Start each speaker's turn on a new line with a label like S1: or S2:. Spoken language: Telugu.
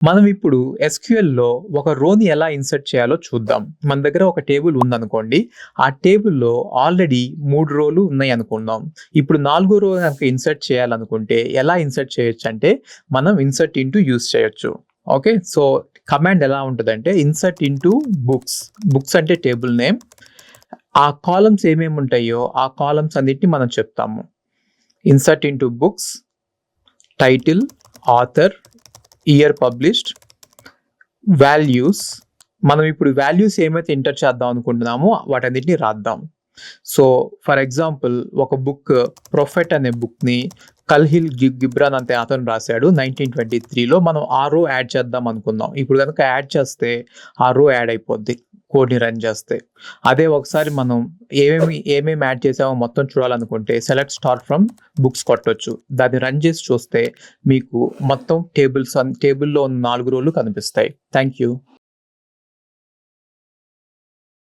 S1: మనం ఇప్పుడు ఎస్‌క్యూఎల్‌లో ఒక రోని ఎలా ఇన్సర్ట్ చేయాలో చూద్దాం. మన దగ్గర ఒక టేబుల్ ఉందనుకోండి. ఆ టేబుల్‌లో ఆల్రెడీ 3 రోలు ఉన్నాయనుకుందాం. ఇప్పుడు నాలుగో రో గనక ఇన్సర్ట్ చేయాలనుకుంటే ఎలా ఇన్సర్ట్ చేయొచ్చంటే, మనం ఇన్సర్ట్ ఇంటూ యూజ్ చేయొచ్చు. ఓకే. సో, కమాండ్ ఎలా ఉంటదంటే ఇన్సర్ట్ ఇంటూ బుక్స్. బుక్స్ అంటే టేబుల్ నేమ్. ఆ కాలమ్స్ ఏమేముంటాయో ఆ కాలమ్స్ అన్నిటిని మనం చెప్తాము. Insert into books, title, author, year published, values. మనం ఇప్పుడు వాల్యూస్ ఏమైతే ఎంటర్ చేద్దాం అనుకుంటున్నామో వాటన్నిటిని రాద్దాం. సో, ఫర్ ఎగ్జాంపుల్ ఒక బుక్ 'ప్రొఫెట్' అనే బుక్‌ని కల్హిల్ గిబ్రాన్ అనే అతను రాసాడు 1923లో. మనం ఆ రో యాడ్ చేద్దాం అనుకుందాం. ఇప్పుడు గనక యాడ్ చేస్తే ఆ రో యాడ్ అయిపోద్ది కోడ్‌ని రన్ చేస్తే. అదే ఒకసారి మనం ఏమేమి యాడ్ చేసామో మొత్తం చూడాలనుకుంటే సెలెక్ట్ స్టార్ ఫ్రమ్ బుక్స్ కొట్టొచ్చు. దాన్ని రన్ చేసి చూస్తే మీకు మొత్తం టేబుల్‌లో ఉన్న 4 రోలు కనిపిస్తాయి. Thank you.